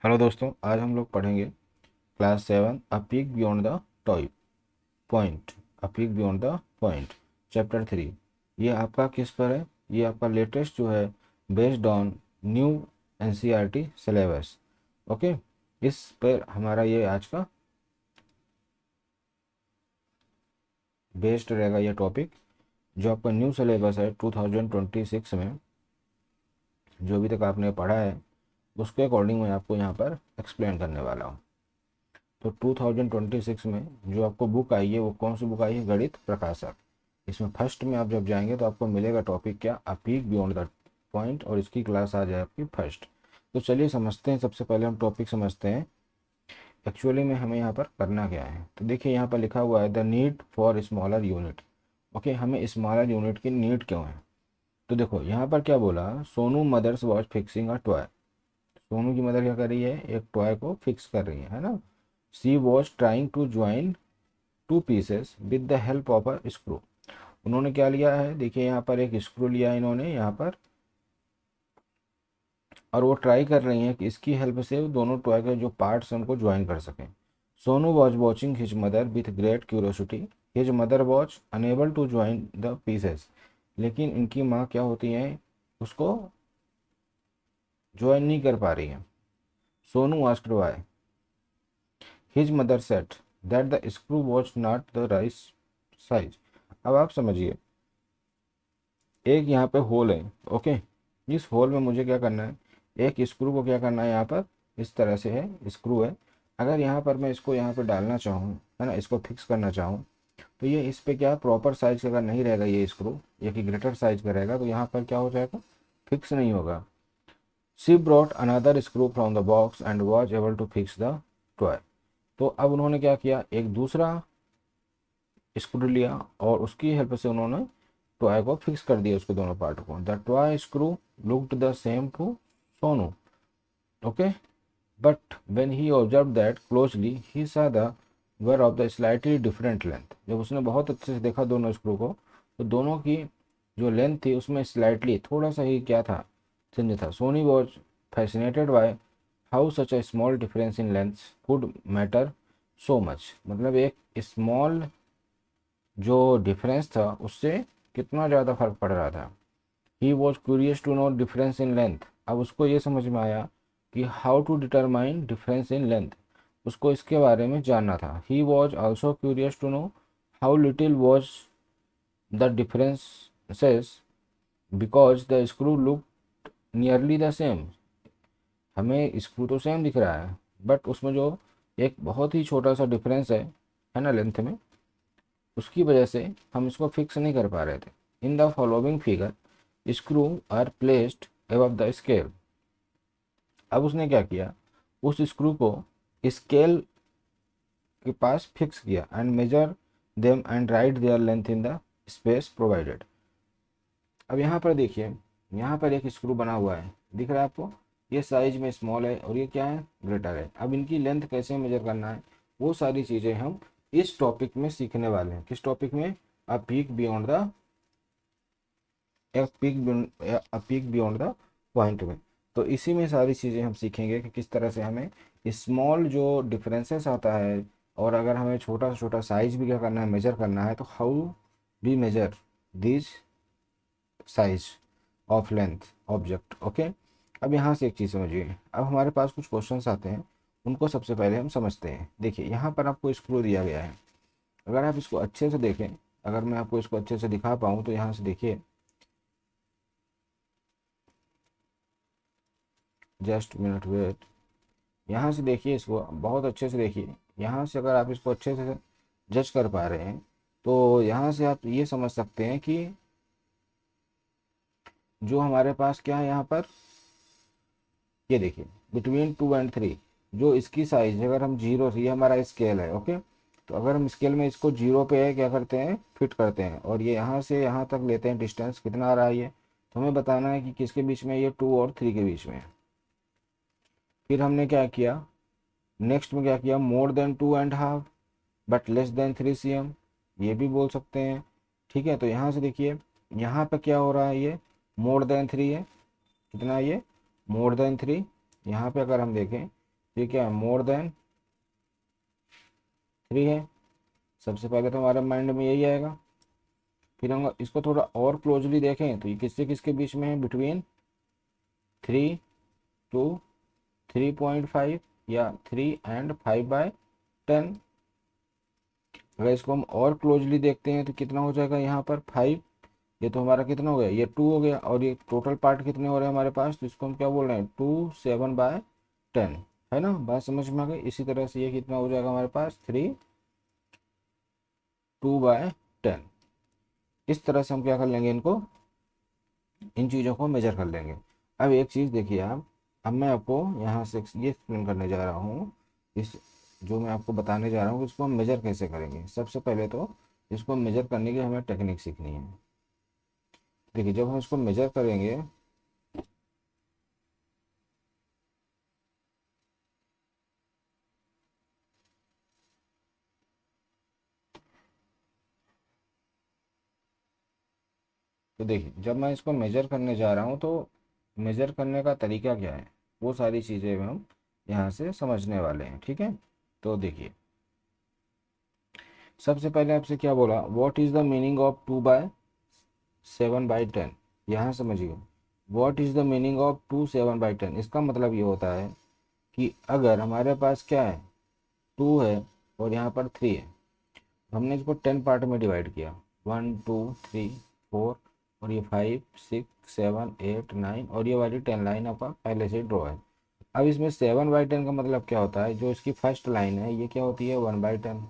Hello दोस्तों, आज हम लोग पढ़ेंगे class 7 a peak beyond the toy point. A peak beyond the point chapter 3। ये आपका किस पर है? ये आपका लेटेस्ट जो है, based on new NCERT syllabus. Okay, इस पर हमारा ये आज का बेस्ड रहेगा ये टॉपिक, जो आपका न्यू सिलेबस है 2026 में। जो अभी तक आपने पढ़ा है उसके अकॉर्डिंग मैं आपको यहाँ पर एक्सप्लेन करने वाला हूँ। तो 2026 में जो आपको बुक आई है वो कौन सी बुक आई है? गणित प्रकाशक। इसमें फर्स्ट में आप जब जाएंगे तो आपको मिलेगा टॉपिक क्या? अ पीक बियॉन्ड द पॉइंट, और इसकी क्लास आ जाए आपकी फर्स्ट। तो चलिए समझते हैं। सबसे पहले हम टॉपिक समझते हैं एक्चुअली में हमें यहाँ पर करना क्या है। तो देखिए यहाँ पर लिखा हुआ है the need for smaller unit. Okay, हमें स्मॉलर यूनिट की नीड क्यों है? तो देखो यहाँ पर क्या बोला, Sonu mother's was fixing a toy. Sonu की मदर क्या कर रही है? एक टॉय को फिक्स कर रही है ना। She was trying to join two pieces with the help of a screw. उन्होंने क्या लिया है? देखिए यहाँ पर एक स्क्रू लिया है इन्होंने यहाँ पर, और वो ट्राई कर रही हैं कि इसकी हेल्प से वो दोनों टॉय के जो पार्ट्स हैं उनको ज्वाइन कर सकें। Sonu was watching his mother with great curiosity. His mother was unable to join the pieces. लेकिन इनकी माँ क्या होती हैं, उसको ज्वाइन नहीं कर पा रही हैं। Sonu asked why. His mother said that the screw was not the right size. अब आप समझिए, एक यहाँ पे होल है। ओके, इस होल में मुझे क्या करना है? एक स्क्रू को क्या करना है? यहाँ पर इस तरह से है, स्क्रू है। अगर यहाँ पर मैं इसको यहाँ पर डालना चाहूँ, है ना, इसको फिक्स करना चाहूँ, तो ये इस पे क्या प्रॉपर साइज का अगर नहीं रहेगा ये स्क्रू, ये कि ग्रेटर साइज का रहेगा, तो यहाँ पर क्या हो जाएगा? फिक्स नहीं होगा। She brought another screw from the box and was able to fix the toy. तो अब उन्होंने क्या किया, एक दूसरा स्क्रू लिया और उसकी हेल्प से उन्होंने टॉय को फिक्स कर दिया, उसके दोनों पार्ट को। The toy screw looked the same to Sonu. Okay, but when he observe that closely he saw the were of the slightly different length. जब उसने बहुत अच्छे से देखा दोनों स्क्रू को, तो दोनों की जो लेंथ थी उसमें स्लाइटली थोड़ा सा ही क्या था? चेंज था। Soni was fascinated by how such a small difference in length could matter so much. मतलब एक स्मॉल जो डिफरेंस था उससे कितना ज़्यादा फर्क पड़ रहा था। He was curious to know difference in length. अब उसको ये समझ में आया कि how to determine difference in length, उसको इसके बारे में जानना था। He was also curious to know how little was the differences because the screw look nearly the same. हमें स्क्रू तो सेम दिख रहा है, बट उसमें जो एक बहुत ही छोटा सा डिफरेंस है ना, लेंथ में, उसकी वजह से हम इसको फिक्स नहीं कर पा रहे थे। In the following figure screw are placed above the scale. अब उसने क्या किया, उस स्क्रू को स्केल के पास फिक्स किया and measure them and write their length in the space provided. अब यहाँ पर देखिए, यहाँ पर एक स्क्रू बना हुआ है, दिख रहा है आपको? ये साइज में स्मॉल है और ये क्या है? ग्रेटर है। अब इनकी लेंथ कैसे मेजर करना है, वो सारी चीज़ें हम इस टॉपिक में सीखने वाले हैं। किस टॉपिक में? अ peak beyond the the point में। तो इसी में सारी चीज़ें हम सीखेंगे कि किस तरह से हमें स्मॉल जो डिफरेंसेस आता है, और अगर हमें छोटा से छोटा साइज भी क्या करना है, मेजर करना है, तो how we measure this size of length object. Okay, अब यहाँ से एक चीज़ समझिए। अब हमारे पास कुछ क्वेश्चंस आते हैं, उनको सबसे पहले हम समझते हैं। देखिए यहाँ पर आपको स्क्रू दिया गया है। अगर आप इसको अच्छे से देखें, अगर मैं आपको इसको अच्छे से दिखा पाऊँ, तो यहाँ से देखिए, जस्ट मिनट वेट। यहाँ से देखिए, इसको बहुत अच्छे से देखिए। यहाँ से अगर आप इसको अच्छे से जज कर पा रहे हैं, तो यहाँ से आप ये समझ सकते हैं कि जो हमारे पास क्या है यहाँ पर, ये देखिए, बिटवीन 2 और 3 जो इसकी साइज, अगर हम जीरो से, ये हमारा स्केल है। ओके, तो अगर हम स्केल में इसको जीरो पे क्या करते हैं, फिट करते हैं, और ये यहाँ से यहाँ तक लेते हैं, डिस्टेंस कितना आ रहा है ये, तो हमें बताना है कि किसके बीच में, ये 2 और 3 के बीच में है। फिर हमने क्या किया, नेक्स्ट में क्या किया, more than 2.5 but less than 3 cm, ये भी बोल सकते हैं। ठीक है, तो यहाँ से देखिए, यहाँ पे क्या हो रहा है, ये मोर देन 3 है। कितना है ये? More than 3। यहाँ पे अगर हम देखें, ये क्या है, मोर देन 3 है। सबसे पहले तो हमारे माइंड में यही आएगा। फिर हम इसको थोड़ा और क्लोजली देखें तो ये किससे किसके बीच में है, बिटवीन 3 टू 3.5 या 3 and 5/10। अगर इसको हम और क्लोजली देखते हैं तो कितना हो जाएगा यहाँ पर 5। ये तो हमारा कितना हो गया, ये 2 हो गया, और ये टोटल पार्ट कितने हो रहे हैं हमारे पास, तो इसको हम क्या बोल रहे हैं, 2 7/10, है ना। बात समझ में आ गई। इसी तरह से ये कितना हो जाएगा हमारे पास, 3 2/10। इस तरह से हम क्या कर लेंगे, इनको, इन चीज़ों को मेजर कर लेंगे। अब एक चीज़ देखिए आप, अब मैं आपको यहाँ से ये एक्सप्लेन करने जा रहा हूँ, इस जो मैं आपको बताने जा रहा हूँ इसको हम मेजर कैसे करेंगे। सबसे पहले तो इसको मेजर करने की हमें टेक्निक सीखनी है। देखिए जब हम इसको मेजर करेंगे, तो देखिए जब मैं इसको मेजर करने जा रहा हूँ तो मेजर करने का तरीका क्या है, वो सारी चीज़ें हम यहाँ से समझने वाले हैं, ठीक है। तो देखिए सबसे पहले आपसे क्या बोला, what is the meaning of 2/7/10। यहाँ समझिए, what is the meaning of 2 7/10। इसका मतलब ये होता है कि अगर हमारे पास क्या है, 2 है और यहाँ पर 3 है, हमने इसको 10 पार्ट में डिवाइड किया, 1 2 3 4, और ये 5 6 7 8 9, और ये वाली 10 लाइन आपका पहले से ड्रॉ है। अब इसमें 7/10 का मतलब क्या होता है, जो इसकी फर्स्ट लाइन है ये क्या होती है, 1/10।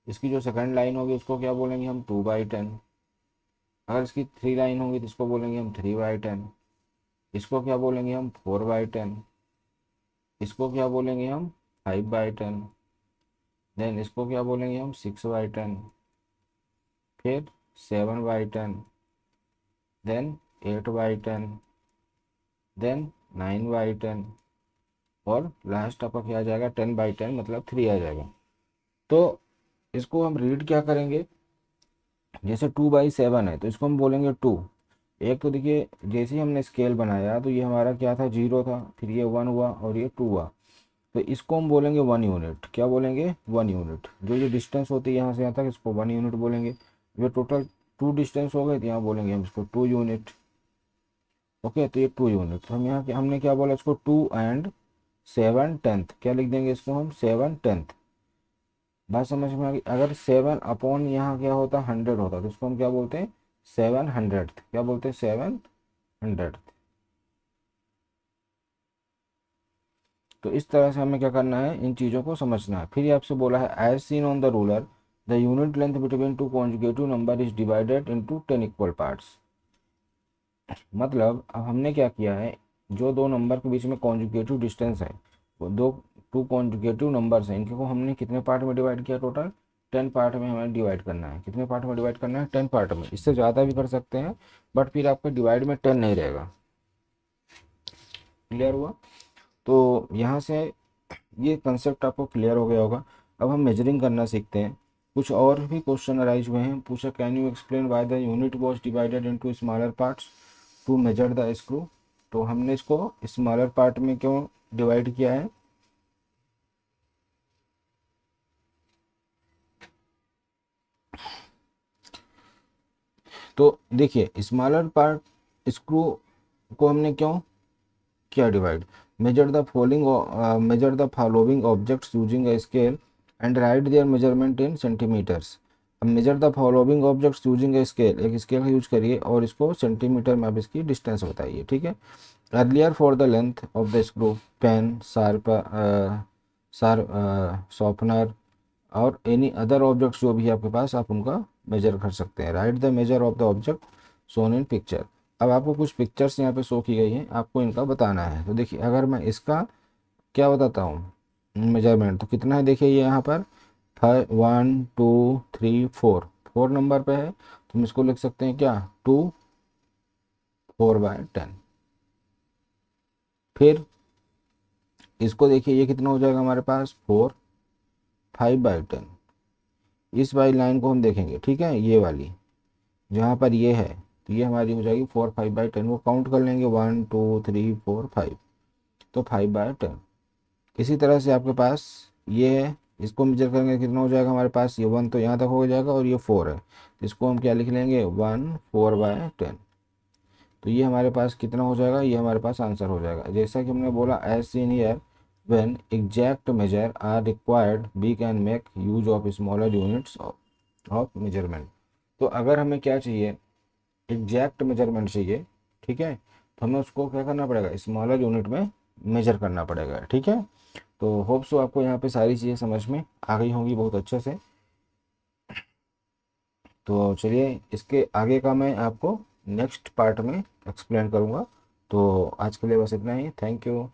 इसकी जो सेकंड लाइन होगी उसको क्या बोलेंगे हम, 2/10। अगर इसकी 3 लाइन होगी तो इसको बोलेंगे हम 3/10। इसको क्या बोलेंगे हम, 4/10। इसको क्या बोलेंगे हम, 5/10। देन इसको क्या बोलेंगे हम, 6/10। फिर 7/10। देन 8/10। देन 9/10। और लास्ट आपका क्या आ जाएगा, 10/10, मतलब 3 आ जाएगा। तो इसको हम रीड क्या करेंगे, जैसे 2/7 है तो इसको हम बोलेंगे 2। एक तो देखिए जैसे ही हमने स्केल बनाया तो ये हमारा क्या था, 0 था, फिर ये 1 हुआ और ये 2 हुआ, तो इसको हम बोलेंगे 1 यूनिट। क्या बोलेंगे, 1 यूनिट। जो ये डिस्टेंस होती है यहाँ से यहाँ तक, इसको 1 यूनिट बोलेंगे। ये टोटल 2 डिस्टेंस हो गए तो यहाँ बोलेंगे हम इसको 2 यूनिट। ओके, तो ये 2 यूनिट, तो हम यहाँ हमने क्या बोला इसको, 2 and 7/10, क्या लिख देंगे इसको हम, 7/10। बात समझ में आ गई। अगर 7 अपॉन यहाँ क्या होता, 100 होता, तो इसको हम क्या बोलते हैं, 700। क्या बोलते हैं, 700। तो इस तरह से हमें क्या करना है, इन चीज़ों को समझना है। फिर ये आपसे बोला है, as seen on the ruler the unit length between two conjugative number is divided into 10 equal parts. मतलब अब हमने क्या किया है, जो दो नंबर के बीच में कॉन्जुगेटिव डिस्टेंस है, वो दो टू कॉन्जुगेटिव नंबर्स हैं, इनको हमने कितने पार्ट में डिवाइड किया, टोटल 10 पार्ट में हमें डिवाइड करना है। कितने पार्ट में डिवाइड करना है, 10 पार्ट में। इससे ज़्यादा भी कर सकते हैं, बट फिर आपका डिवाइड में 10 नहीं रहेगा। क्लियर हुआ। तो यहाँ से ये कंसेप्ट आपको क्लियर हो गया होगा। अब हम मेजरिंग करना सीखते हैं। कुछ और भी क्वेश्चन अराइज हुए हैं। पूछा, can you explain why the unit was divided into smaller parts to measure the screw. तो हमने इसको स्मॉलर पार्ट में क्यों डिवाइड किया है, तो देखिए स्मॉलर पार्ट स्क्रू को हमने क्यों किया divide, measure the following objects using a scale and write their measurement in centimetres. अब measure the following objects using a scale, एक स्केल का यूज करिए और इसको सेंटीमीटर में आप इसकी डिस्टेंस बताइए, ठीक है। Earlier for the length of the screw, pen, sharpener और एनी अदर ऑब्जेक्ट्स जो भी है आपके पास, आप उनका मेजर कर सकते हैं। Right the measure of the object shown in picture. अब आपको कुछ पिक्चर्स यहाँ पे शो की गई हैं, आपको इनका बताना है। तो देखिए अगर मैं इसका क्या बताता हूँ मेजरमेंट, तो कितना है, देखिए ये यहाँ पर 1 2 3 4 नंबर पे है, तो हम इसको लिख सकते हैं क्या, 2 4/10। फिर इसको देखिए ये कितना हो जाएगा हमारे पास, 4 5/10। इस वाली लाइन को हम देखेंगे, ठीक है, ये वाली जहाँ पर ये है, तो ये हमारी हो जाएगी 4 5/10। वो काउंट कर लेंगे, 1 2 3 4 5, तो 5/10। इसी तरह से आपके पास ये है, इसको मेजर करेंगे कितना हो जाएगा हमारे पास, ये 1 तो यहाँ तक हो जाएगा और ये 4 है, इसको हम क्या लिख लेंगे 1/4/10। तो ये हमारे पास कितना हो जाएगा, ये हमारे पास आंसर हो जाएगा। जैसा कि हमने बोला as seen here, when exact measure are required we can make use of smaller units of measurement. तो अगर हमें क्या चाहिए, एग्जैक्ट मेजरमेंट चाहिए, ठीक है, तो हमें उसको क्या करना पड़ेगा, स्मॉलर यूनिट में मेजर करना पड़ेगा, ठीक है। तो होप सो आपको यहाँ पे सारी चीज़ें समझ में आ गई होंगी बहुत अच्छे से। तो चलिए इसके आगे का मैं आपको नेक्स्ट पार्ट में एक्सप्लेन करूँगा। तो आज के लिए बस इतना ही, थैंक यू।